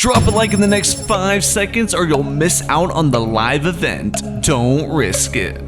Drop a like in the next 5 seconds or you'll miss out on the live event. Don't risk it.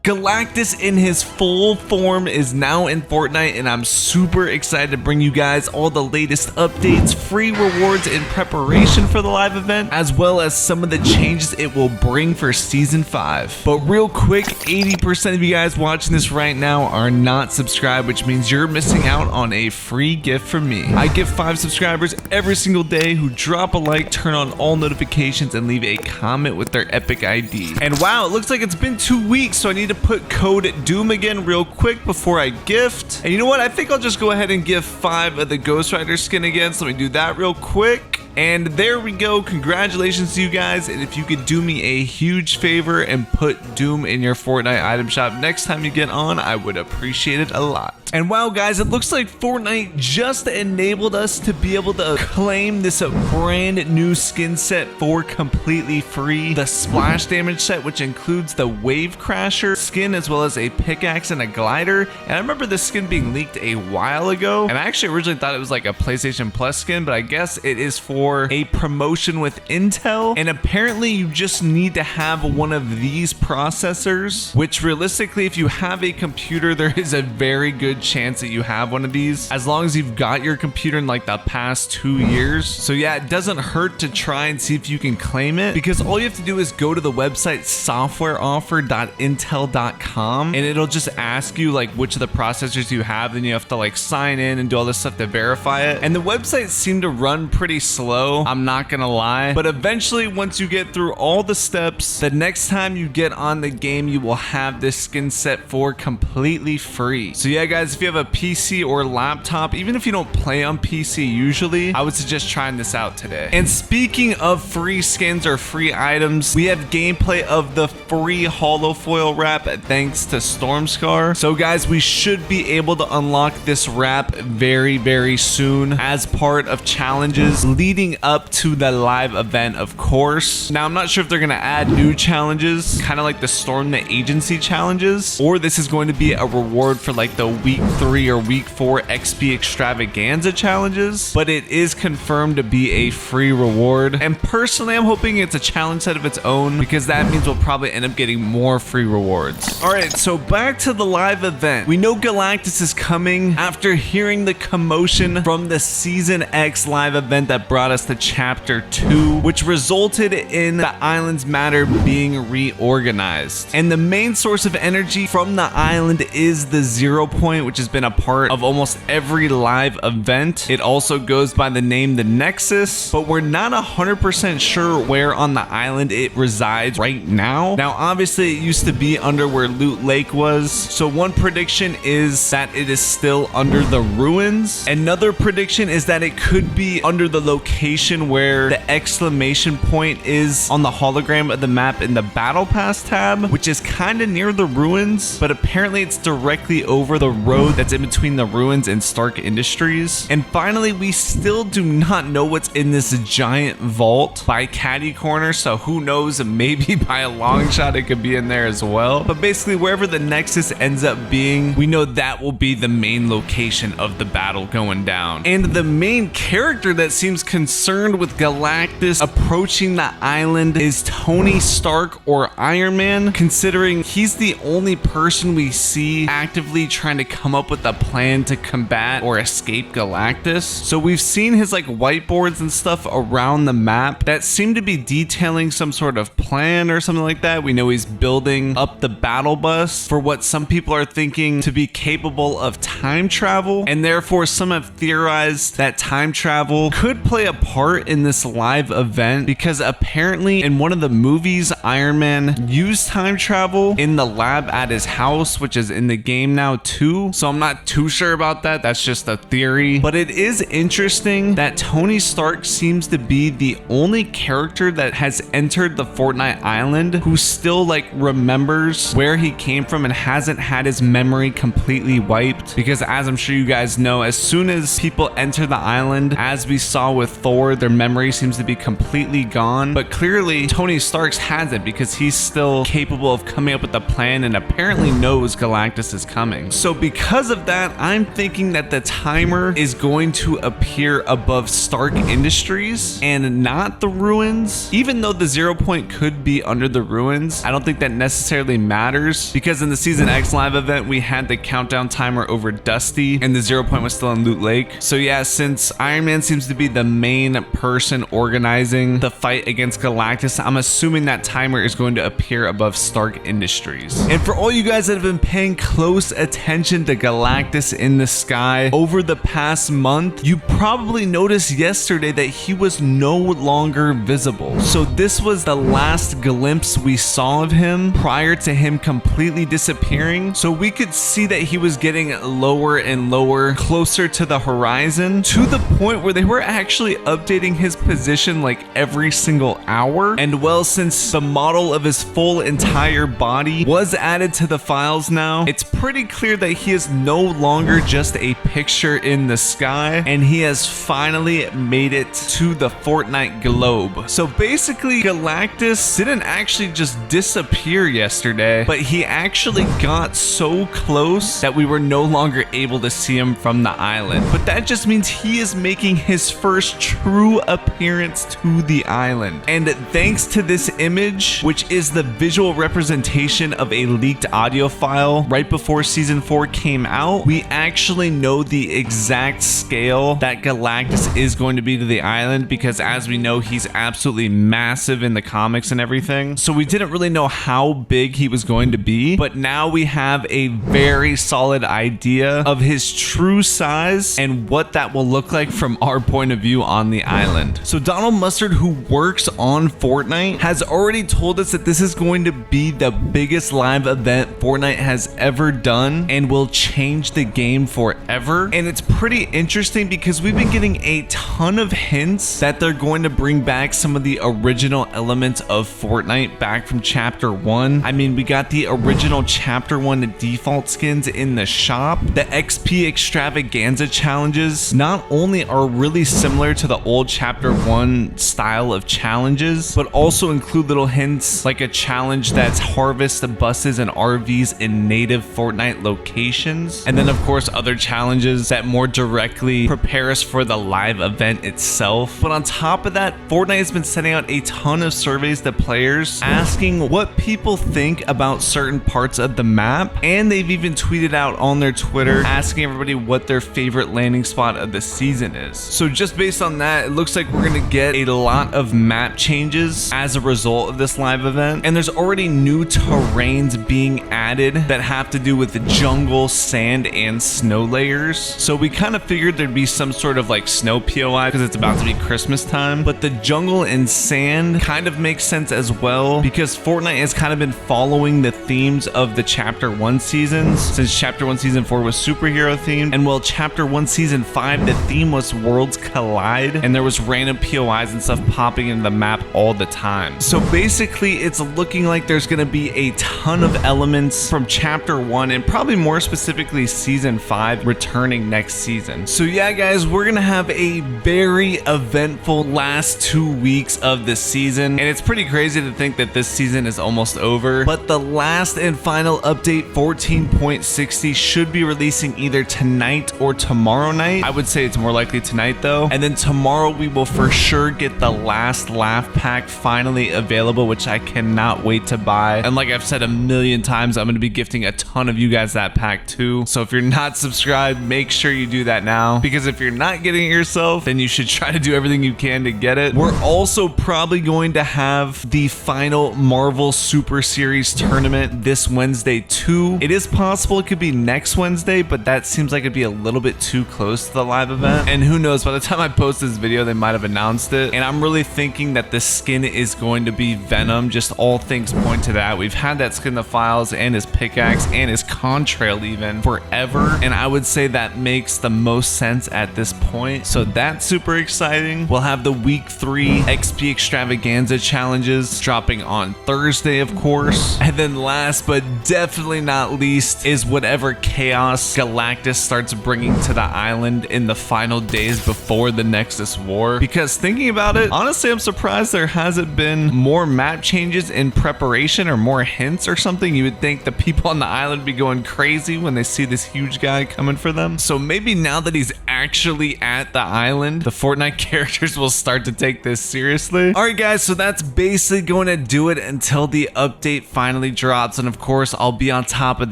Galactus in his full form is now in Fortnite, and I'm super excited to bring you guys all the latest updates, free rewards in preparation for the live event, as well as some of the changes it will bring for Season 5. But real quick, 80% of you guys watching this right now are not subscribed, which means you're missing out on a free gift from me. I give 5 subscribers every single day who drop a like, turn on all notifications, and leave a comment with their epic ID. And wow, it looks like it's been 2 weeks, so I need to put code Doom again real quick before I gift. And you know what? I think I'll just go ahead and give 5 of the Ghost Rider skin again. So let me do that real quick. And there we go. Congratulations to you guys. And if you could do me a huge favor and put Doom in your Fortnite item shop next time you get on, I would appreciate it a lot. And wow, guys, it looks like Fortnite just enabled us to be able to claim this brand new skin set for completely free. The splash damage set, which includes the Wave Crasher skin, as well as a pickaxe and a glider. And I remember this skin being leaked a while ago. And I actually originally thought it was like a PlayStation Plus skin, but I guess it is for a promotion with Intel. And apparently you just need to have one of these processors, which realistically, if you have a computer, there is a very good chance that you have one of these, as long as you've got your computer in like the past 2 years. So yeah, it doesn't hurt to try and see if you can claim it, because all you have to do is go to the website softwareoffer.intel.com, and it'll just ask you like which of the processors you have. Then you have to like sign in and do all this stuff to verify it. And the websites seem to run pretty slow, I'm not gonna lie, but eventually once you get through all the steps, the next time you get on the game, you will have this skin set for completely free. So yeah, guys, if you have a PC or laptop, even if you don't play on PC usually, I would suggest trying this out today. And speaking of free skins or free items, we have gameplay of the free holofoil wrap thanks to Stormscar. So guys, we should be able to unlock this wrap very, very soon as part of challenges leading up to the live event, of course. Now, I'm not sure if they're gonna add new challenges, kind of like the Storm the Agency challenges, or this is going to be a reward for like the week 3 or week 4 XP extravaganza challenges, but it is confirmed to be a free reward. And personally, I'm hoping it's a challenge set of its own, because that means we'll probably end up getting more free rewards. All right, so back to the live event. We know Galactus is coming after hearing the commotion from the Season X live event that brought us to Chapter 2, which resulted in the island's matter being reorganized. And the main source of energy from the island is the 0 point, which has been a part of almost every live event. It also goes by the name the Nexus, but we're not 100% sure where on the island it resides right now. Now, obviously, it used to be under where Loot Lake was, so one prediction is that it is still under the ruins. Another prediction is that it could be under the location where the exclamation point is on the hologram of the map in the Battle Pass tab, which is kind of near the ruins, but apparently it's directly over the road that's in between the ruins and Stark Industries. And finally, we still do not know what's in this giant vault by Caddy Corner, so who knows, maybe by a long shot it could be in there as well. But basically, wherever the Nexus ends up being, we know that will be the main location of the battle going down. And the main character that seems concerned with Galactus approaching the island is Tony Stark, or Iron Man, considering he's the only person we see actively trying to come up with a plan to combat or escape Galactus. So we've seen his like whiteboards and stuff around the map that seem to be detailing some sort of plan or something like that. We know he's building up the battle bus for what some people are thinking to be capable of time travel, and therefore some have theorized that time travel could play a part in this live event, because apparently in one of the movies, Iron Man used time travel in the lab at his house, which is in the game now too. So I'm not too sure about that. That's just a theory. But it is interesting that Tony Stark seems to be the only character that has entered the Fortnite island who still like remembers where he came from and hasn't had his memory completely wiped. Because as I'm sure you guys know, as soon as people enter the island, as we saw with Thor, their memory seems to be completely gone. But clearly Tony Stark's has it, because he he's still capable of coming up with a plan and apparently knows Galactus is coming. So because of that, I'm thinking that the timer is going to appear above Stark Industries and not the ruins. Even though the 0 point could be under the ruins, I don't think that necessarily matters, because in the Season X live event, we had the countdown timer over Dusty and the 0 point was still in Loot Lake. So yeah, since Iron Man seems to be the main person organizing the fight against Galactus, I'm assuming that timer is going to appear above Stark Industries. And for all you guys that have been paying close attention to Galactus in the sky over the past month, you probably noticed yesterday that he was no longer visible. So this was the last glimpse we saw of him prior to him completely disappearing. So we could see that he was getting lower and lower, closer to the horizon, to the point where they were actually updating his position like every single hour. And well, since the model of his full entire body was added to the files now, it's pretty clear that he is no longer just a picture in the sky, and he has finally made it to the Fortnite globe. So basically, Galactus didn't actually just disappear yesterday, but he actually got so close that we were no longer able to see him from the island. But that just means he is making his first true appearance to the island. And thanks to this image, which is the visual representation of a leaked audio file right before Season 4 came out, we actually know the exact scale that Galactus is going to be to the island, because as we know, he's absolutely massive in the comics and everything. So we didn't really know how big he was going to be, but now we have a very solid idea of his true size and what that will look like from our point of view on the island. So Donald Mustard, who works on Fortnite, has already told us that this is going to be the biggest live event Fortnite has ever done and will change the game forever. And it's pretty interesting because we've been getting a ton of hints that they're going to bring back some of the original elements of Fortnite back from Chapter 1. I mean, we got the original Chapter 1 default skins in the shop. The XP extravaganza challenges not only are really similar to the old Chapter 1 style of challenges, but also include little hints like a challenge that's harvest buses and RVs in native Fortnite locations. And then of course other challenges that more directly prepare us for the live event itself. But on top of that, Fortnite has been sending out a ton of surveys to players asking what people think about certain parts of the map, and they've even tweeted out on their Twitter asking everybody what their favorite landing spot of the season is. So just based on that, it looks like we're gonna get a lot of map changes as a result of this live event, and there's already new terrains being added that have to do with the jungle, sand, and snow layers. So we kind of figured there'd be some sort of like snow POI because it's about to be Christmas time, but the jungle and sand kind of makes sense as well because Fortnite has kind of been following the themes of the Chapter 1 seasons, since Chapter 1 Season 4 was superhero themed, and while Chapter 1 Season 5 the theme was Worlds Collide, and there was random POIs and stuff popping into the map all the time. So basically it's looking like there's going to be a ton of elements from Chapter 1 and probably more specifically Season 5 returning next season. So yeah guys, we're going to have a very eventful last 2 weeks of the season, and it's pretty crazy to think that this season is almost over, but the last and final update 14.60 should be releasing either tonight or tomorrow night. I would say it's more likely tonight though, and then tomorrow we will for sure get the last laugh pack finally available, which I cannot wait to buy. And like I've said a million times, I'm going to be gifting a ton of you guys that pack too. So if you're not subscribed, make sure you do that now, because if you're not getting it yourself, then you should try to do everything you can to get it. We're also probably going to have the final Marvel Super Series tournament this Wednesday too. It is possible it could be next Wednesday, but that seems like it'd be a little bit too close to the live event. And who knows, by the time I post this video, they might have announced it. And I'm really thinking that the skin is going to be Venom. Just all things point to that. We've had that skin in the files and his pickaxe and his contrail even forever. And I would say that makes the most sense at this point. So that's super exciting. We'll have the week 3 XP extravaganza challenges dropping on Thursday, of course. And then last but definitely not least is whatever chaos Galactus starts bringing to the island in the final days before the Nexus War. Because thinking about it, honestly, I'm surprised there hasn't been more map changes messages in preparation or more hints or something. You would think the people on the island would be going crazy when they see this huge guy coming for them. So maybe now that he's actually at the island, the Fortnite characters will start to take this seriously. All right, guys, so that's basically going to do it until the update finally drops. And of course, I'll be on top of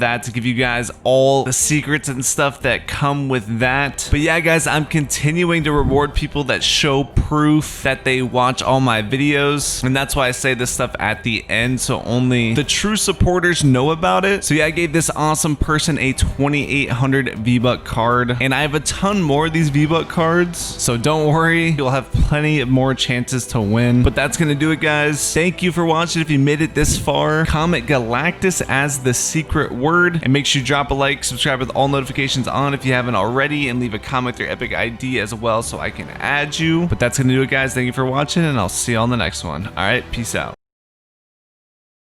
that to give you guys all the secrets and stuff that come with that. But yeah, guys, I'm continuing to reward people that show proof that they watch all my videos. And that's why I say this stuff at the end, so only the true supporters know about it. So yeah, I gave this awesome person a 2800 V-Buck card, and I have a ton more of these V-Buck cards, so don't worry, you'll have plenty of more chances to win. But that's gonna do it, guys. Thank you for watching. If you made it this far, comment Galactus as the secret word, and make sure you drop a like, subscribe with all notifications on if you haven't already, and leave a comment with your epic ID as well so I can add you. But that's gonna do it, guys. Thank you for watching, and I'll see you on the next one. All right, peace out.